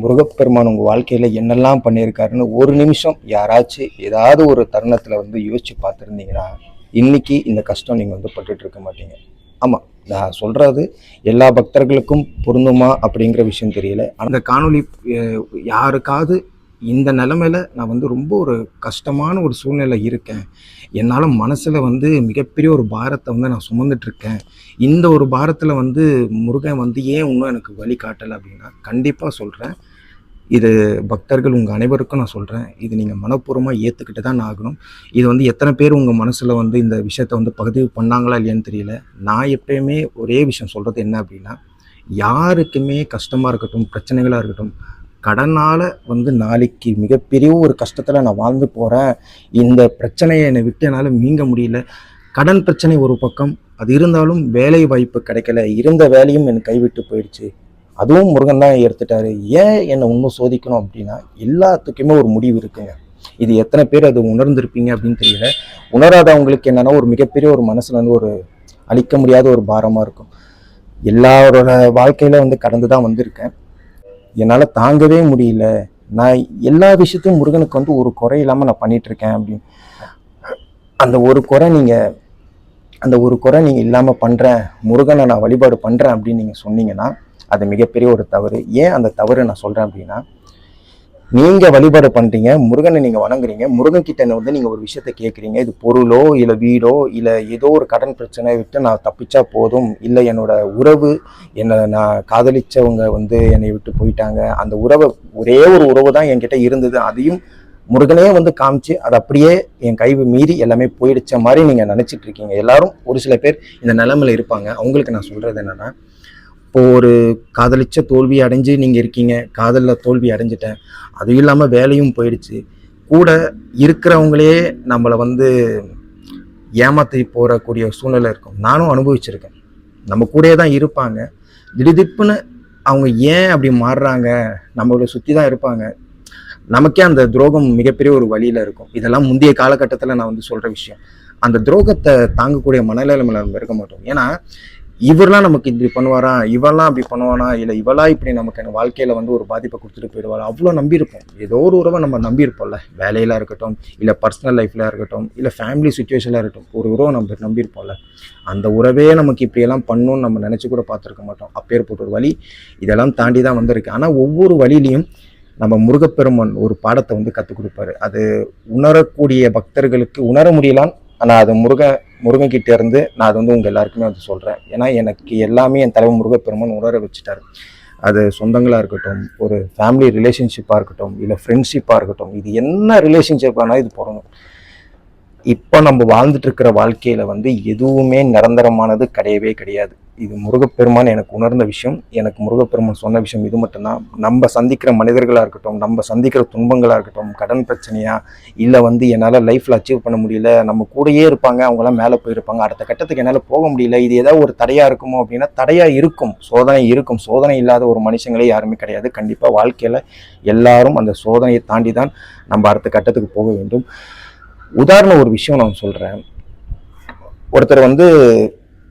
முருகப்பெருமான் உங்கள் வாழ்க்கையில் என்னெல்லாம் பண்ணியிருக்காருன்னு ஒரு நிமிஷம் யாராச்சும் ஏதாவது ஒரு தருணத்தில் யோசிச்சு பார்த்துருந்தீங்கன்னா இன்னைக்கு இந்த கஷ்டம் நீங்கள் பட்டுட்டு இருக்க மாட்டீங்க. ஆமாம், நான் சொல்கிறது எல்லா பக்தர்களுக்கும் பொருந்துமா அப்படிங்கிற விஷயம் தெரியல. அந்த காணொளி யாருக்காவது இந்த நிலைமையில நான் ரொம்ப ஒரு கஷ்டமான ஒரு சூழ்நிலை இருக்கேன், என்னால் மனசில் மிகப்பெரிய ஒரு பாரத்தை நான் சுமந்துட்டுருக்கேன், இந்த ஒரு பாரத்தில் முருகன் ஏன் இன்னும் எனக்கு வழி காட்டலை அப்படின்னா கண்டிப்பாக சொல்கிறேன், இது பக்தர்கள் உங்கள் அனைவருக்கும் நான் சொல்கிறேன், இது நீங்கள் மனப்பூர்வமாக ஏற்றுக்கிட்டு தான் ஆகணும். இது எத்தனை பேர் உங்கள் மனசில் இந்த விஷயத்தை பதிவு பண்ணாங்களா இல்லையான்னு தெரியல. நான் எப்பயுமே ஒரே விஷயம் சொல்கிறது என்ன அப்படின்னா, யாருக்குமே கஷ்டமாக இருக்கட்டும், பிரச்சனைகளாக இருக்கட்டும், கடனால் நாளைக்கு மிகப்பெரிய ஒரு கஷ்டத்தில் நான் வாழ்ந்து போகிறேன், இந்த பிரச்சனையை என்னை விட்டு என்னால் மீங்க முடியல, கடன் பிரச்சனை ஒரு பக்கம், அது இருந்தாலும் வேலை வாய்ப்பு கிடைக்கல, இருந்த வேலையும் எனக்கு கைவிட்டு போயிடுச்சு, அதுவும் முருகன் தான் எடுத்துட்டாரு, ஏன் என்னை இன்னும் சோதிக்கணும் அப்படின்னா எல்லாத்துக்குமே ஒரு முடிவு இருக்குங்க. இது எத்தனை பேர் அது உணர்ந்திருப்பீங்க அப்படின்னு தெரியல. உணராதவங்களுக்கு என்னன்னா ஒரு மிகப்பெரிய ஒரு மனசுல ஒரு அழிக்க முடியாத ஒரு பாரமாக இருக்கும். எல்லாரோட வாழ்க்கையில கடந்து தான் வந்திருக்கேன், என்னால் தாங்கவே முடியல, நான் எல்லா விஷயத்தையும் முருகனுக்கு ஒரு குறை இல்லாமல் நான் பண்ணிகிட்ருக்கேன் அப்படின்னு. அந்த ஒரு குறை நீங்கள் இல்லாமல் பண்ணுறேன், முருகனை நான் வழிபாடு பண்ணுறேன் அப்படின்னு நீங்கள் சொன்னீங்கன்னா அது மிகப்பெரிய ஒரு தவறு. ஏன் அந்த தவறு நான் சொல்கிறேன் அப்படின்னா, நீங்கள் வழிபாடு பண்ணுறீங்க, முருகனை நீங்கள் வணங்குறீங்க, முருகன்கிட்ட நீங்கள் ஒரு விஷயத்த கேட்குறீங்க, இது பொருளோ இல்லை வீடோ இல்லை ஏதோ ஒரு கடன் பிரச்சனை விட்டு நான் தப்பிச்சா போதும், இல்லை என்னோட உறவு நான் காதலிச்சவங்க என்னை விட்டு போயிட்டாங்க, அந்த ஒரே ஒரு உறவு தான் என்கிட்ட இருந்தது, அதையும் முருகனே காமிச்சு அது அப்படியே என் கைவு மீறி எல்லாமே போயிடுச்ச மாதிரி நீங்கள் நினச்சிட்டு இருக்கீங்க. எல்லாரும் ஒரு சில பேர் இந்த நிலைமையில இருப்பாங்க. அவங்களுக்கு நான் சொல்கிறது என்னென்னா, இப்போ ஒரு காதலிச்ச தோல்வி அடைஞ்சு நீங்கள் இருக்கீங்க, காதலில் தோல்வி அடைஞ்சிட்டேன், அதுவும் இல்லாமல் வேலையும் போயிடுச்சு, கூட இருக்கிறவங்களே நம்மளை ஏமாற்றி போகக்கூடிய சூழ்நிலை இருக்கும். நானும் அனுபவிச்சிருக்கேன். நம்ம கூடயே தான் இருப்பாங்க, திடீர்னு அவங்க ஏன் அப்படி மாறுறாங்க, நம்மளை சுற்றி தான் இருப்பாங்க, நமக்கே அந்த துரோகம் மிகப்பெரிய ஒரு வழியில் இருக்கும். இதெல்லாம் முந்தைய காலகட்டத்தில் நான் சொல்கிற விஷயம். அந்த துரோகத்தை தாங்கக்கூடிய மனநிலைமையில் நம்ம இருக்க மாட்டோம். ஏன்னா இவரெல்லாம் நமக்கு இப்படி பண்ணுவாரா, இவெல்லாம் அப்படி பண்ணுவானா, இல்லை இவெல்லாம் இப்படி நமக்கு வாழ்க்கையில் ஒரு பாதிப்பை கொடுத்துட்டு போயிடுவாரா, அவ்வளோ நம்பியிருப்போம். ஏதோ ஒரு உறவை நம்ம நம்பியிருப்போம்ல, வேலையில் இருக்கட்டும், இல்லை பர்சனல் லைஃப்பில் இருக்கட்டும், இல்லை ஃபேமிலி சுச்சுவேஷனில் இருக்கட்டும், ஒரு உறவை நம்ம நம்பியிருப்போம்ல, அந்த உறவே நமக்கு இப்படியெல்லாம் பண்ணணும்னு நம்ம நினச்சி கூட பார்த்துருக்க மாட்டோம். அப்பேற்பட்ட ஒரு வழி இதெல்லாம் தாண்டி தான் வந்திருக்கு. ஆனால் ஒவ்வொரு வழியிலையும் நம்ம முருகப்பெருமான் ஒரு பாடத்தை கற்றுக் கொடுப்பாரு. அது உணரக்கூடிய பக்தர்களுக்கு உணர முடியலான்னு, ஆனால் அது முருகன்கிட்ட இருந்து நான் அது உங்கள் எல்லாருக்குமே சொல்கிறேன். ஏன்னா எனக்கு எல்லாமே என் தலைவர் முருகப்பெருமான் உணர வச்சுட்டாரு. அது சொந்தங்களாக இருக்கட்டும், ஒரு ஃபேமிலி ரிலேஷன்ஷிப்பாக இருக்கட்டும், இல்லை ஃப்ரெண்ட்ஷிப்பாக இருக்கட்டும், இது என்ன ரிலேஷன்ஷிப்பானால் இது போடணும். இப்போ நம்ம வாழ்ந்துட்டு இருக்கிற வாழ்க்கையில் எதுவுமே நிரந்தரமானது கிடையவே கிடையாது. இது முருகப்பெருமான் எனக்கு உணர்ந்த விஷயம், எனக்கு முருகப்பெருமான் சொன்ன விஷயம் இது மட்டும்தான். நம்ம சந்திக்கிற மனிதர்களாக இருக்கட்டும், நம்ம சந்திக்கிற துன்பங்களாக இருக்கட்டும், கடன் பிரச்சனையா, இல்லை என்னால் லைஃப்பில் அச்சீவ் பண்ண முடியல, நம்ம கூடயே இருப்பாங்க, அவங்களாம் மேலே போயிருப்பாங்க, அடுத்த கட்டத்துக்கு என்னால் போக முடியல, இது ஏதாவது ஒரு தடையாக இருக்குமோ அப்படின்னா தடையாக இருக்கும், சோதனை இருக்கும். சோதனை இல்லாத ஒரு மனுஷங்களே யாருமே கிடையாது. கண்டிப்பாக வாழ்க்கையில் எல்லாரும் அந்த சோதனையை தாண்டி தான் நம்ம அடுத்த கட்டத்துக்கு போக வேண்டும். உதாரணம் ஒரு விஷயம் நான் சொல்கிறேன். ஒருத்தர்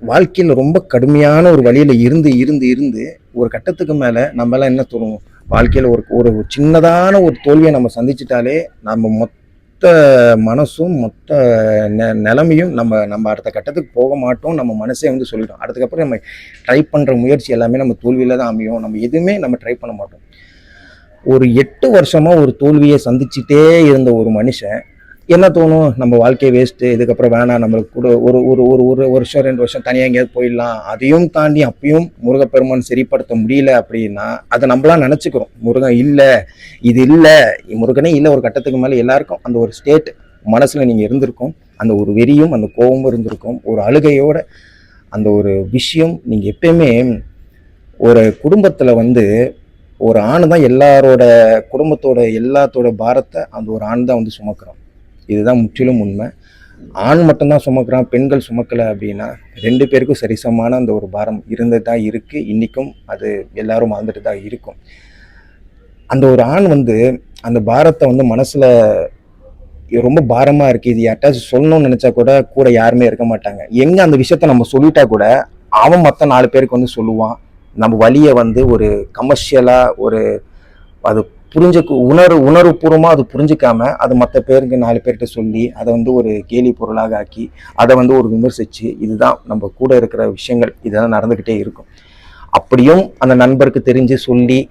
வாழ்க்கையில் ரொம்ப கடுமையான ஒரு வழியில் இருந்து ஒரு கட்டத்துக்கு மேலே நம்மளாம் என்ன தோணும், வாழ்க்கையில் ஒரு சின்னதான ஒரு தோல்வியை நம்ம சந்திச்சிட்டாலே நம்ம மொத்த மனசும் மொத்த நிலைமையும் நம்ம அடுத்த கட்டத்துக்கு போக மாட்டோம், நம்ம மனசே சொல்லிட்டோம். அதுக்கப்புறம் நம்ம ட்ரை பண்ணுற முயற்சி எல்லாமே நம்ம தோல்வியில் தான் அமையும், நம்ம எதுவுமே நம்ம ட்ரை பண்ண மாட்டோம். ஒரு 8 வருஷமாக ஒரு தோல்வியை சந்திச்சுட்டே இருந்த ஒரு மனுஷன் என்ன தோணும், நம்ம வாழ்க்கையை வேஸ்ட்டு, இதுக்கப்புறம் வேணாம், நம்மளுக்கு கூட ஒரு வருஷம் 2 வருஷம் தனியாக எங்கேயாவது போயிடலாம், அதையும் தாண்டி அப்பயும் முருகப்பெருமான் சரிப்படுத்த முடியல அப்படின்னா அதை நம்மளாம் நினச்சிக்கிறோம், முருகன் இல்லை, இது இல்லை, முருகனே இல்லை. ஒரு கட்டத்துக்கு மேலே எல்லாருக்கும் அந்த ஒரு ஸ்டேட் மனசில் நீங்கள் இருந்திருக்கும், அந்த ஒரு வெறியும் அந்த கோபமும் இருந்திருக்கும், ஒரு அழுகையோட அந்த ஒரு விஷயம். நீங்கள் எப்பயுமே ஒரு குடும்பத்தில் ஒரு ஆண் தான் எல்லாரோட குடும்பத்தோட எல்லாத்தோட பாரத்தை அந்த ஒரு ஆண் தான் சுமக்கிறோம். இதுதான் முற்றிலும் உண்மை. ஆண் மட்டும்தான் சுமக்கிறான், பெண்கள் சுமக்கலை அப்படின்னா 2 பேருக்கும் சரிசமான அந்த ஒரு பாரம் இருந்துட்டு தான் இருக்குது. இன்றைக்கும் அது எல்லாரும் வாழ்ந்துட்டு தான் இருக்கும். அந்த ஒரு ஆண் அந்த பாரத்தை மனசில் ரொம்ப பாரமாக இருக்குது, இது யார்ட்டாச்சும் சொல்லணும்னு நினச்சா கூட யாருமே இருக்க மாட்டாங்க. எங்கே அந்த விஷயத்த நம்ம சொல்லிட்டா கூட அவன் மற்ற 4 பேருக்கு சொல்லுவான். நம்ம வழியை ஒரு கமர்ஷியலாக ஒரு அது உணர்வுபூர்வமாக அது புரிஞ்சிக்காம அது மற்ற பேருக்கு 4 பேர்கிட்ட சொல்லி அதை வந்து ஒரு கேலி பொருளாக ஆக்கி அதை வந்து ஒரு விமர்சித்து இதுதான் நம்ம கூட இருக்கிற விஷயங்கள் இதெல்லாம் நடந்துக்கிட்டே இருக்கும். அப்படியும் அந்த நண்பருக்கு தெரிஞ்சு சொல்லி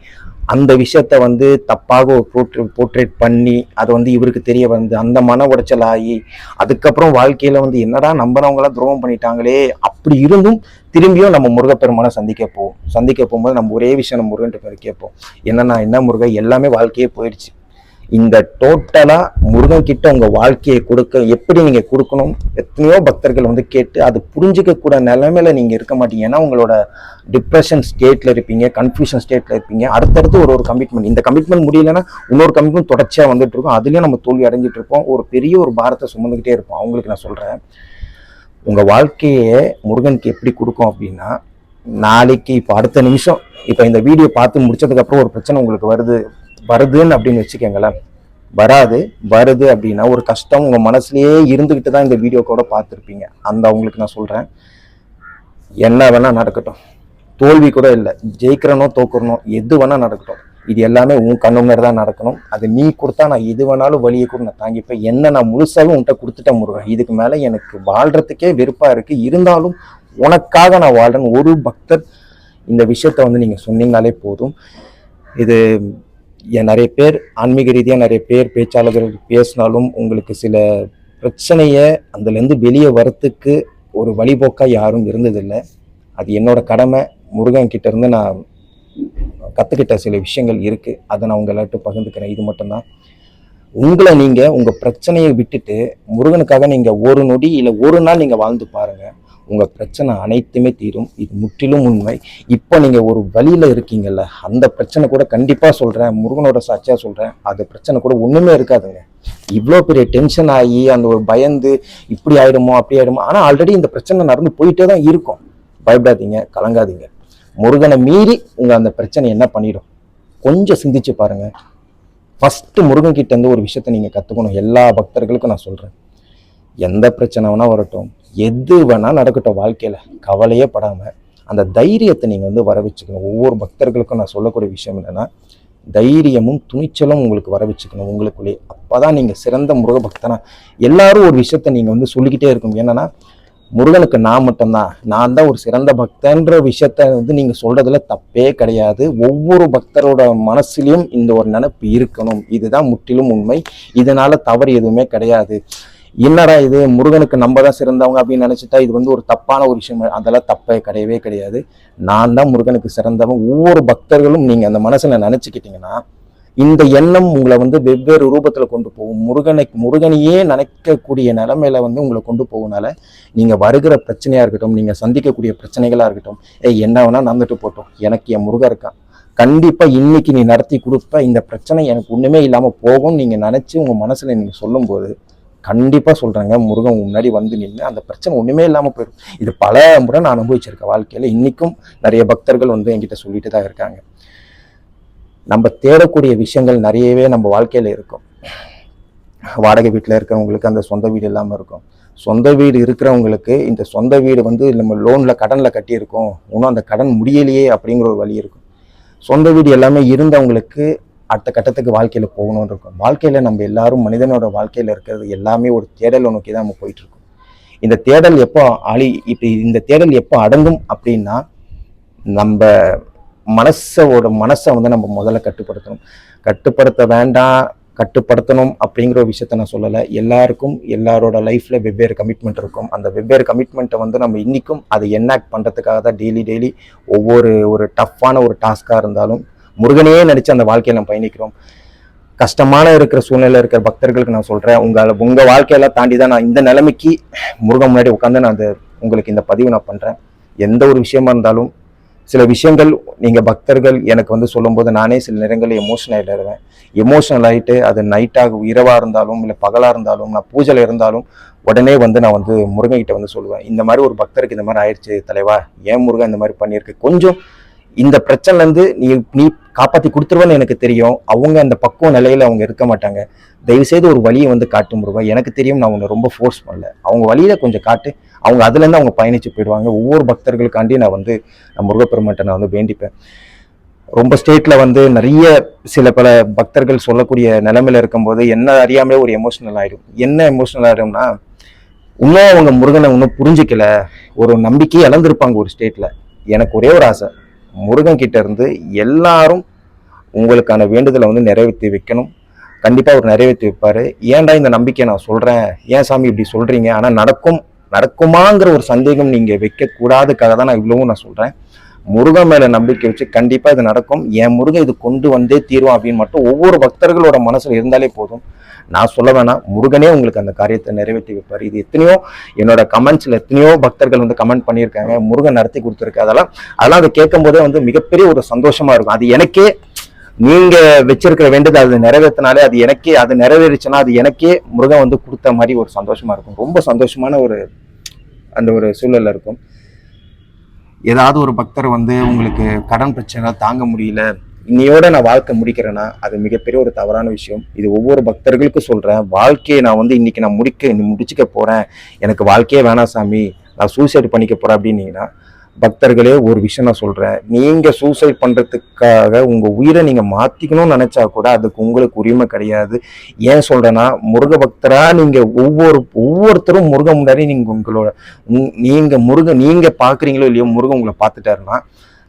அந்த விஷயத்த வந்து தப்பாக ஒரு போர்ட்ரேட் பண்ணி அதை வந்து இவருக்கு தெரிய வந்து அந்த மன உடைச்சல் ஆகி அதுக்கப்புறம் வாழ்க்கையில வந்து என்னடா நம்பினவங்களாம் துரோகம் பண்ணிட்டாங்களே அப்படி இருந்தும் திரும்பியும் நம்ம முருகப்பெருமானை சந்திக்க போகும்போது நம்ம ஒரே விஷயம் நம்ம முருகன் பேர் கேட்போம், என்னன்னா என்ன முருகன் எல்லாமே வாழ்க்கையே போயிடுச்சு. இந்த டோட்டலா முருகன் கிட்ட உங்க வாழ்க்கையை கொடுக்க எப்படி நீங்க கொடுக்கணும் எத்தனையோ பக்தர்கள் வந்து கேட்டு அது புரிஞ்சுக்க கூட நிலைமையில நீங்க இருக்க மாட்டீங்க. ஏன்னா உங்களோட டிப்ரெஷன் ஸ்டேட்ல இருப்பீங்க, கன்ஃபியூஷன் ஸ்டேட்ல இருப்பீங்க. அடுத்தடுத்து ஒரு கமிட்மெண்ட், இந்த கமிட்மெண்ட் முடியலன்னா இன்னொரு கமிட்மெண்ட் தொடர்ச்சியா வந்துட்டு இருக்கும். அதுலயும் நம்ம தோல்வி அடைஞ்சிட்டு இருப்போம், ஒரு பெரிய ஒரு பாரத்தை சுமந்துக்கிட்டே இருப்போம். அவங்களுக்கு நான் சொல்றேன், உங்க வாழ்க்கையை முருகனுக்கு எப்படி கொடுக்கும் அப்படின்னா, நாளைக்கு இப்போ அடுத்த நிமிஷம் இப்போ இந்த வீடியோ பார்த்து முடிச்சதுக்கு அப்புறம் ஒரு பிரச்சனை உங்களுக்கு வருதுன்னு அப்படின்னு வச்சுக்கோங்களேன், வருது அப்படின்னா ஒரு கஷ்டம் உங்க மனசுலயே இருந்துகிட்டு தான் இந்த வீடியோ கூட பார்த்துருப்பீங்க. அந்த அவங்களுக்கு நான் சொல்றேன், என்ன வேணா நடக்கட்டும், தோல்வி கூட இல்லை, ஜெயிக்கிறனோ தோக்குறனோ எது வேணா நடக்கட்டும், இது எல்லாமே உன் கண்ணு முன்னாடி தான் நடக்கணும். அது நீ கொடுத்தா நான் எது வேணாலும் வழியை கூட நான் தாங்கிப்பேன். என்ன நான் முழுசாவும் உன்கிட்ட கொடுத்துட்டேன் முருகன், இதுக்கு மேல எனக்கு வாழ்றதுக்கே வெறுப்பா இருக்கு, இருந்தாலும் உனக்காக நான் வாழ்றேன்னு ஒரு பக்தர் இந்த விஷயத்த வந்து நீங்க சொன்னீங்கனாலே போதும். இது நிறைய பேர் ஆன்மீக ரீதியாக நிறைய பேர் பேச்சாளர்கள் பேசினாலும் உங்களுக்கு சில பிரச்சனையை அதுலேருந்து வெளியே வரத்துக்கு ஒரு வழிபோக்கா யாரும் இருந்ததில்லை. அது என்னோட கடமை. முருகன் கிட்ட இருந்து நான் கற்றுக்கிட்ட சில விஷயங்கள் இருக்கு, அதை நான் உங்கள்கிட்ட பகிர்ந்துக்கிறேன். இது மட்டும்தான். உங்களை நீங்க உங்க பிரச்சனையை விட்டுட்டு முருகனுக்காக நீங்க ஒரு நொடி இல்லை ஒரு நாள் நீங்க வாழ்ந்து பாருங்க, உங்க பிரச்சனை அனைத்துமே தீரும். இது முற்றிலும் உண்மை. இப்போ நீங்க ஒரு வழியில இருக்கீங்கல்ல, அந்த பிரச்சனை கூட கண்டிப்பா சொல்றேன், முருகனோட சாட்சியா சொல்றேன், அது பிரச்சனை கூட ஒண்ணுமே இருக்காதுங்க. இவ்வளோ பெரிய டென்ஷன் ஆகி அந்த ஒரு பயந்து இப்படி ஆயிடுமோ அப்படி ஆயிடுமோ, ஆனா ஆல்ரெடி இந்த பிரச்சனை நடந்து போயிட்டே தான் இருக்கும். பயப்படாதீங்க, கலங்காதீங்க. முருகனை மீறி உங்க அந்த பிரச்சனை என்ன பண்ணிடும் கொஞ்சம் சிந்திச்சு பாருங்க. ஃபர்ஸ்ட் முருகன் கிட்ட இருந்து ஒரு விஷயத்த நீங்க கத்துக்கணும். எல்லா பக்தர்களுக்கும் நான் சொல்றேன், எந்த பிரச்சனை வேணா வரட்டும், எது வேணா நடக்கட்டும், வாழ்க்கையில கவலையே படாம அந்த தைரியத்தை நீங்க வந்து வர வச்சுக்கணும். ஒவ்வொரு பக்தர்களுக்கும் நான் சொல்லக்கூடிய விஷயம் என்னன்னா, தைரியமும் துணிச்சலும் உங்களுக்கு வர வச்சுக்கணும் உங்களுக்குள்ளே. அப்பதான் நீங்க சிறந்த முருக பக்தனா. எல்லாரும் ஒரு விஷயத்த நீங்க வந்து சொல்லிக்கிட்டே இருக்கும், என்னன்னா முருகனுக்கு நான் மட்டும்தான், நான் தான் ஒரு சிறந்த பக்தன்ற விஷயத்த வந்து நீங்க சொல்றதுல தப்பே கிடையாது. ஒவ்வொரு பக்தரோட மனசுலயும் இந்த ஒரு நினைப்பு இருக்கணும். இதுதான் முற்றிலும் உண்மை. இதனால தவறு எதுவுமே கிடையாது. என்னடா இது முருகனுக்கு நம்ம தான் சிறந்தவங்க அப்படின்னு நினைச்சிட்டா இது வந்து ஒரு தப்பான ஒரு விஷயம். அதெல்லாம் தப்பே கிடையவே கிடையாது. நான் தான் முருகனுக்கு சிறந்தவன். ஒவ்வொரு பக்தர்களும் நீங்க அந்த மனசுல நினைச்சுக்கிட்டீங்கன்னா இந்த எண்ணம் உங்களை வந்து வெவ்வேறு ரூபத்துல கொண்டு போகும். முருகனையே நினைக்கக்கூடிய நிலைமையில வந்து உங்களை கொண்டு போகனால நீங்க வருகிற பிரச்சனையா இருக்கட்டும், நீங்க சந்திக்கக்கூடிய பிரச்சனைகளா இருக்கட்டும், என்ன வேணா நடந்துட்டு போட்டோம், எனக்கு என் முருகன் இருக்கான், கண்டிப்பா இன்னைக்கு நீ நடத்தி கொடுப்ப, இந்த பிரச்சனை எனக்கு ஒண்ணுமே இல்லாம போகும் நீங்க நினைச்சு உங்க மனசுல நீங்க சொல்லும் போது கண்டிப்பா சொல்றாங்க, முருகன் முன்னாடி வந்து நின்று அந்த பிரச்சனை ஒண்ணுமே இல்லாம போயிடும். இது பல முறை நான் அனுபவிச்சிருக்கேன் வாழ்க்கையில. இன்னைக்கும் நிறைய பக்தர்கள் வந்து என்கிட்ட சொல்லிட்டு தான் இருக்காங்க. நம்ம தேடக்கூடிய விஷயங்கள் நிறையவே நம்ம வாழ்க்கையில இருக்கும். வாடகை வீட்டில் இருக்கிறவங்களுக்கு அந்த சொந்த வீடு இல்லாமல் இருக்கும். சொந்த வீடு இருக்கிறவங்களுக்கு இந்த சொந்த வீடு வந்து நம்ம லோனில் கடனில் கட்டியிருக்கோம், இன்னும் அந்த கடன் முடியலையே அப்படிங்கிற ஒரு வழி இருக்கும். சொந்த வீடு எல்லாமே இருந்தவங்களுக்கு அடுத்த கட்டத்துக்கு வாழ்க்கையில் போகணும்னு இருக்கும். வாழ்க்கையில் நம்ம எல்லாரும் மனிதனோட வாழ்க்கையில் இருக்கிறது எல்லாமே ஒரு தேடலை நோக்கி தான் நம்ம போயிட்டு இருக்கோம். இந்த தேடல் எப்போ இந்த தேடல் எப்போ அடங்கும் அப்படின்னா, நம்ம மனசை வந்து நம்ம முதல்ல கட்டுப்படுத்த வேண்டாம், கட்டுப்படுத்தணும் அப்படிங்கிற ஒரு விஷயத்த நான் சொல்லலை. எல்லாருக்கும் எல்லாரோட லைஃப்ல வெவ்வேறு கமிட்மெண்ட் இருக்கும். அந்த வெவ்வேறு கமிட்மெண்ட்டை வந்து நம்ம இன்னைக்கும் அதை என்னாக்ட் பண்றதுக்காக தான் டெய்லி ஒரு டஃப்பான ஒரு டாஸ்காக இருந்தாலும் முருகனையே நினைச்சு அந்த வாழ்க்கையை நம்ம பயணிக்கிறோம். கஷ்டமான இருக்கிற சூழ்நிலை இருக்கிற பக்தர்களுக்கு நான் சொல்றேன், உங்க வாழ்க்கையெல்லாம் தாண்டி தான் நான் இந்த நிலைமைக்கு முருகன் முன்னாடி உட்காந்து நான் உங்களுக்கு இந்த பதிவு நான் பண்றேன். எந்த ஒரு விஷயமா இருந்தாலும் சில விஷயங்கள் நீங்க பக்தர்கள் எனக்கு வந்து சொல்லும்போது நானே சில நேரங்களில் எமோஷனல் ஆகிட்டு அது நைட்டாக இரவா இருந்தாலும் இல்லை பகலா இருந்தாலும் நான் பூஜையில் இருந்தாலும் உடனே வந்து நான் வந்து முருகன்கிட்ட வந்து சொல்லுவேன், இந்த மாதிரி ஒரு பக்தருக்கு இந்த மாதிரி ஆயிடுச்சு தலைவா, ஏன் முருகன் இந்த மாதிரி பண்ணியிருக்கு, கொஞ்சம் இந்த பிரச்சனைல இருந்து நீ காப்பாற்றி கொடுத்துருவேன்னு எனக்கு தெரியும். அவங்க அந்த பக்குவ நிலையில அவங்க இருக்க மாட்டாங்க. தயவுசெய்து ஒரு வழியை வந்து காட்டு முருகன், எனக்கு தெரியும் நான் உன்னை ரொம்ப ஃபோர்ஸ் பண்ணல, அவங்க வழியில கொஞ்சம் காட்டு, அவங்க அதுலேருந்து அவங்க பயணிச்சு போயிடுவாங்க. ஒவ்வொரு பக்தர்களுக்காண்டி நான் வந்து முருகப்பெருமான்ட்ட நான் வந்து வேண்டிப்பேன். ரொம்ப ஸ்டேட்ல வந்து நிறைய சில பல பக்தர்கள் சொல்லக்கூடிய நிலைமையில இருக்கும்போது என்ன அறியாமலே ஒரு எமோஷனல் ஆயிடும். என்ன எமோஷனல் ஆயிடும்னா, இன்னும் அவங்க முருகனை இன்னும் புரிஞ்சிக்கல, ஒரு நம்பிக்கையை இழந்திருப்பாங்க ஒரு ஸ்டேட்ல. எனக்கு ஒரே ஒரு ஆசை, முருகன் கிட்ட இருந்து எல்லாரும் உங்களுக்கான வேண்டுதலை வந்து நிறைவேற்றி வைக்கணும். கண்டிப்பா அவர் நிறைவேற்றி வைப்பாரு. ஏன்டா இந்த நம்பிக்கையை நான் சொல்றேன், ஏன் சாமி இப்படி சொல்றீங்க, ஆனா நடக்குமாங்கிற ஒரு சந்தேகம் நீங்க வைக்க கூடாதுக்காக தான் நான் இவ்வளவும் நான் சொல்றேன். முருகன் மேல நம்பிக்கை வச்சு கண்டிப்பா இது நடக்கும். என் முருகன் இது கொண்டு வந்தே தீரும் அப்படின்னு மட்டும் ஒவ்வொரு பக்தர்களோட மனசுல இருந்தாலே போதும். நான் சொல்ல வேணாம், முருகனே உங்களுக்கு அந்த காரியத்தை நிறைவேற்றி வைப்பார். இது எத்தனையோ என்னோட கமெண்ட்ஸ்ல எத்தனையோ பக்தர்கள் வந்து கமெண்ட் பண்ணியிருக்காங்க, முருகன் நடத்தி கொடுத்துருக்கு. அதெல்லாம் அதை கேட்கும் போதே வந்து மிகப்பெரிய ஒரு சந்தோஷமா இருக்கும். அது எனக்கே, நீங்க வச்சிருக்கிற வேண்டுதல் அது நிறைவேற்றினாலே அது நிறைவேறிச்சுன்னா அது எனக்கே முருகன் வந்து கொடுத்த மாதிரி ஒரு சந்தோஷமா இருக்கும். ரொம்ப சந்தோஷமான அந்த ஒரு சூழல்ல இருக்கும். ஏதாவது ஒரு பக்தர் வந்து உங்களுக்கு கடன் பிரச்சனை தாங்க முடியல, இன்னையோட நான் வாழ்க்கை முடிக்கிறேன்னா அது மிகப்பெரிய ஒரு தவறான விஷயம். இது ஒவ்வொரு பக்தர்களுக்கும் சொல்றேன். வாழ்க்கையை நான் வந்து இன்னைக்கு நான் முடிச்சுக்க போறேன், எனக்கு வாழ்க்கையே வேணாம் சாமி, நான் சூசைட் பண்ணிக்க போறேன் அப்படின்னீங்கன்னா, பக்தர்களே ஒரு விஷயம் நான் சொல்றேன், நீங்க சூசைட் பண்றதுக்காக உங்க உயிரை நீங்க மாத்திக்கணும்னு நினைச்சா கூட அதுக்கு உங்களுக்கு உரிமை கிடையாது. ஏன் சொல்றேன்னா, முருக பக்தரா நீங்க ஒவ்வொருத்தரும் முருகன் முன்னாடி நீங்க பாக்குறீங்களோ இல்லையோ, முருகன் உங்களை பார்த்துட்டாருன்னா,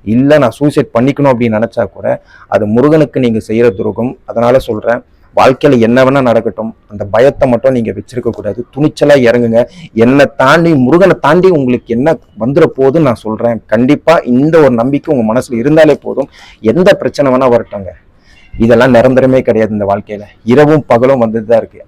இல்லை நான் சூசைட் பண்ணிக்கணும் அப்படின்னு நினைச்சா கூட அது முருகனுக்கு நீங்க செய்யற துரோகம். அதனால சொல்றேன், வாழ்க்கையில என்ன வேணா நடக்கட்டும், அந்த பயத்தை மட்டும் நீங்க வச்சிருக்க கூடாது. துணிச்சலா இறங்குங்க. என்னை தாண்டி, முருகனை தாண்டி உங்களுக்கு என்ன வந்துட போகுதுன்னு நான் சொல்றேன். கண்டிப்பா இந்த ஒரு நம்பிக்கை உங்க மனசுல இருந்தாலே போதும். எந்த பிரச்சனை வேணா வரட்டுங்க, இதெல்லாம் நிரந்தரமே கிடையாது இந்த வாழ்க்கையில. இரவும் பகலும் வந்துட்டுதான் இருக்கு.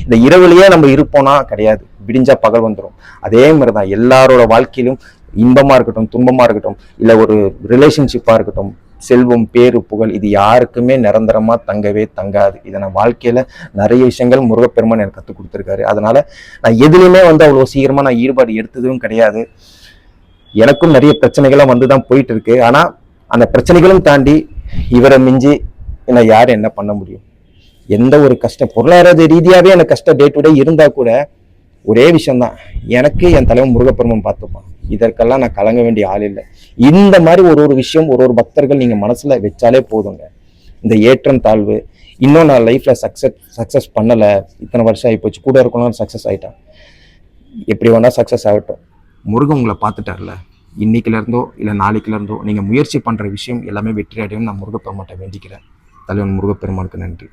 இந்த இரவுலயே நம்ம இருப்போம்னா கிடையாது, விடிஞ்சா பகல் வந்துடும். அதே மாதிரிதான் எல்லாரோட வாழ்க்கையிலும் இன்பமா இருக்கட்டும், துன்பமா இருக்கட்டும், இல்ல ஒரு ரிலேஷன்ஷிப்பா இருக்கட்டும், செல்வம், பேரு, புகழ், இது யாருக்குமே நிரந்தரமா தங்கவே தங்காது. இதை நான் வாழ்க்கையில நிறைய விஷயங்கள் முருகப்பெருமான் எனக்கு கற்றுக் கொடுத்துருக்காரு. அதனால நான் எதுலையுமே வந்து அவ்வளோ சீக்கிரமா நான் ஈடுபாடு எடுத்ததும் கிடையாது. எனக்கும் நிறைய பிரச்சனைகள்லாம் வந்துதான் போயிட்டு இருக்கு. ஆனா அந்த பிரச்சனைகளும் தாண்டி இவரை மிஞ்சி என்ன யார் என்ன பண்ண முடியும்? எந்த ஒரு கஷ்டம், பொருளாதார ரீதியாவே எனக்கு கஷ்டம் டே டு டே இருந்தா கூட ஒரே விஷயம்தான், எனக்கு என் தலைவன் முருகப்பெருமான் பார்த்துப்பான். இதற்கெல்லாம் நான் கலங்க வேண்டிய ஆள் இல்லை. இந்த மாதிரி ஒரு விஷயம் ஒரு பக்தர்கள் நீங்க மனசுல வச்சாலே போதுங்க. இந்த ஏற்றம் தாழ்வு, இன்னும் நான் லைஃப்ல சக்சஸ் பண்ணல, இத்தனை வருஷம் ஆகி போச்சு, கூட இருக்கணும் சக்சஸ் ஆயிட்டான், எப்படி வேணா சக்சஸ் ஆகட்டும், முருகன் உங்களை பார்த்துட்டார்ல. இன்னைக்குல இருந்தோ இல்லை நாளைக்குல இருந்தோ நீங்க முயற்சி பண்ற விஷயம் எல்லாமே வெற்றி அடையும் நான் முருகப்பெருமான்ட்ட வேண்டிக்கிறேன். தலைவன் முருகப்பெருமானுக்கு நன்றி.